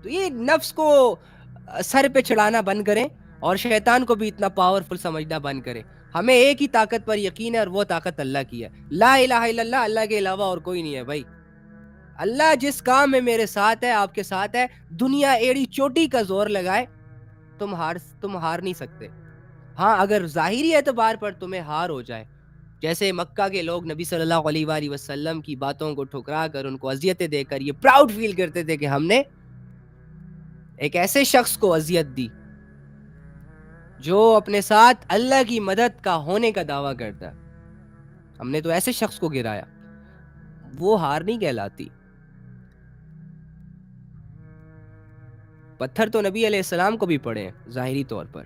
تو یہ نفس کو سر پہ چڑھانا بند کریں اور شیطان کو بھی اتنا پاورفل سمجھنا بند کریں. ہمیں ایک ہی طاقت پر یقین ہے اور وہ طاقت اللہ کی ہے. لا الہ الا اللہ, اللہ کے علاوہ اور کوئی نہیں ہے بھائی. اللہ جس کام میں میرے ساتھ ہے, آپ کے ساتھ ہے, دنیا ایڑی چوٹی کا زور لگائے, تم ہار نہیں سکتے. ہاں اگر ظاہری اعتبار پر تمہیں ہار ہو جائے, جیسے مکہ کے لوگ نبی صلی اللہ علیہ وآلہ وسلم کی باتوں کو ٹھکرا کر, ان کو اذیتیں دے کر یہ پراؤڈ فیل کرتے تھے کہ ہم نے ایک ایسے شخص کو اذیت دی جو اپنے ساتھ اللہ کی مدد کا ہونے کا دعویٰ کرتا ہے, ہم نے تو ایسے شخص کو گرایا. وہ ہار نہیں کہلاتی. پتھر تو نبی علیہ السلام کو بھی پڑے ہیں ظاہری طور پر,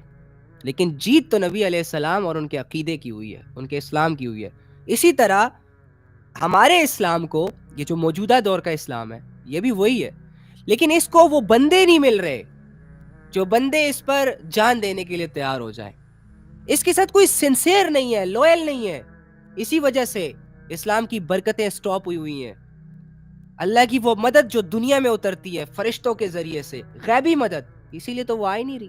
لیکن جیت تو نبی علیہ السلام اور ان کے عقیدے کی ہوئی ہے, ان کے اسلام کی ہوئی ہے. اسی طرح ہمارے اسلام کو, یہ جو موجودہ دور کا اسلام ہے, یہ بھی وہی ہے, لیکن اس کو وہ بندے نہیں مل رہے جو بندے اس پر جان دینے کے لیے تیار ہو جائیں. اس کے ساتھ کوئی سنسیئر نہیں ہے, لوئل نہیں ہے. اسی وجہ سے اسلام کی برکتیں سٹاپ ہوئی ہیں. اللہ کی وہ مدد جو دنیا میں اترتی ہے فرشتوں کے ذریعے سے, غیبی مدد, اسی لیے تو وہ آ ہی نہیں رہی.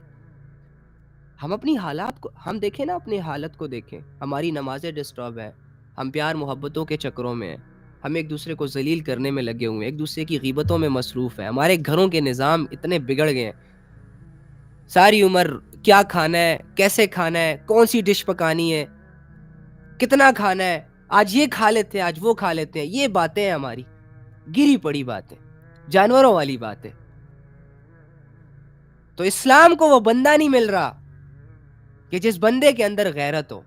ہم اپنی حالات کو ہم دیکھیں نا, اپنی حالت کو دیکھیں. ہماری نمازیں ڈسٹرب ہیں, ہم پیار محبتوں کے چکروں میں ہیں, ہم ایک دوسرے کو ذلیل کرنے میں لگے ہوئے ہیں, ایک دوسرے کی غیبتوں میں مصروف ہیں. ہمارے گھروں کے نظام اتنے بگڑ گئے ہیں. ساری عمر کیا کھانا ہے, کیسے کھانا ہے, کون سی ڈش پکانی ہے, کتنا کھانا ہے, آج یہ کھا لیتے ہیں, آج وہ کھا لیتے ہیں, یہ باتیں ہیں ہماری گری پڑی باتیں, جانوروں والی باتیں. تو اسلام کو وہ بندہ نہیں مل رہا کہ جس بندے کے اندر غیرت ہو,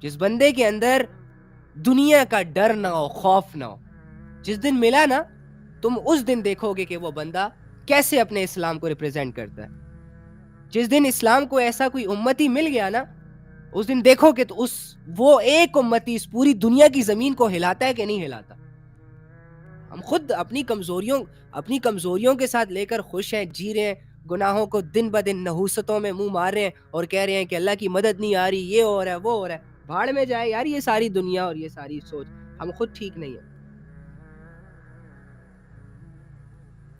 جس بندے کے اندر دنیا کا ڈر نہ ہو, خوف نہ ہو. جس دن ملا نا, تم اس دن دیکھو گے کہ وہ بندہ کیسے اپنے اسلام کو ریپرزینٹ کرتا ہے. جس دن اسلام کو ایسا کوئی امتی مل گیا نا, اس دن دیکھو کہ تو وہ ایک امتی اس پوری دنیا کی زمین کو ہلاتا ہے کہ نہیں ہلاتا. ہم خود اپنی کمزوریوں کے ساتھ لے کر خوش ہیں, جی رہے ہیں, گناہوں کو دن بدن نحوستوں میں منہ مار رہے ہیں اور کہہ رہے ہیں کہ اللہ کی مدد نہیں آ رہی, یہ ہو رہا ہے, وہ ہو رہا ہے. بھاڑ میں جائے یار یہ ساری دنیا اور یہ ساری سوچ. ہم خود ٹھیک نہیں ہیں.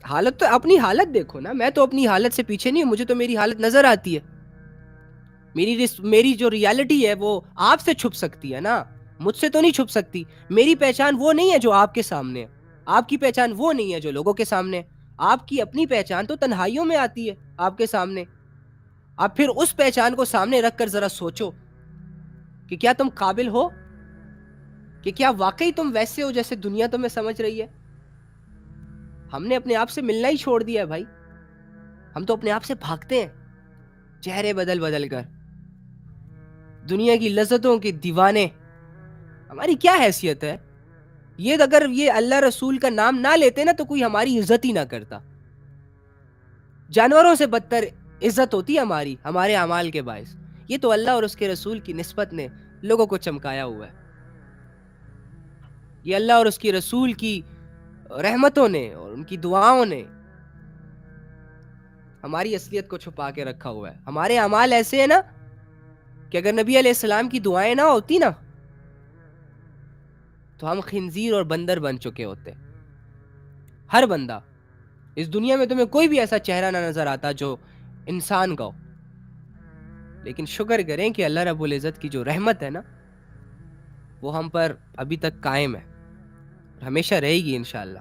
حالت تو اپنی حالت دیکھو نا. میں تو اپنی حالت سے پیچھے نہیں ہوں, مجھے تو میری حالت نظر آتی ہے. میری جو ریالٹی ہے وہ آپ سے چھپ سکتی ہے نا, مجھ سے تو نہیں چھپ سکتی. میری پہچان وہ نہیں ہے جو آپ کے سامنے ہے, آپ کی پہچان وہ نہیں ہے جو لوگوں کے سامنے ہے. آپ کی اپنی پہچان تو تنہائیوں میں آتی ہے آپ کے سامنے. آپ پھر اس پہچان کو سامنے رکھ کر ذرا سوچو کہ کیا تم قابل ہو, کہ کیا واقعی تم ویسے ہو جیسے دنیا تمہیں سمجھ رہی ہے. ہم نے اپنے آپ سے ملنا ہی چھوڑ دیا ہے بھائی. ہم تو اپنے آپ سے بھاگتے ہیں, چہرے بدل بدل کر, دنیا کی لذتوں کے دیوانے. ہماری کیا حیثیت ہے؟ یہ اگر یہ اللہ رسول کا نام نہ لیتے نا تو کوئی ہماری عزت ہی نہ کرتا. جانوروں سے بدتر عزت ہوتی ہے ہماری, ہمارے اعمال کے باعث. یہ تو اللہ اور اس کے رسول کی نسبت نے لوگوں کو چمکایا ہوا ہے. یہ اللہ اور اس کی رسول کی رحمتوں نے اور ان کی دعاؤں نے ہماری اصلیت کو چھپا کے رکھا ہوا ہے. ہمارے اعمال ایسے ہیں نا کہ اگر نبی علیہ السلام کی دعائیں نہ ہوتی نا تو ہم خنزیر اور بندر بن چکے ہوتے. ہر بندہ اس دنیا میں, تمہیں کوئی بھی ایسا چہرہ نہ نظر آتا جو انسان کا ہو. لیکن شکر کریں کہ اللہ رب العزت کی جو رحمت ہے نا وہ ہم پر ابھی تک قائم ہے اور ہمیشہ رہے گی انشاءاللہ.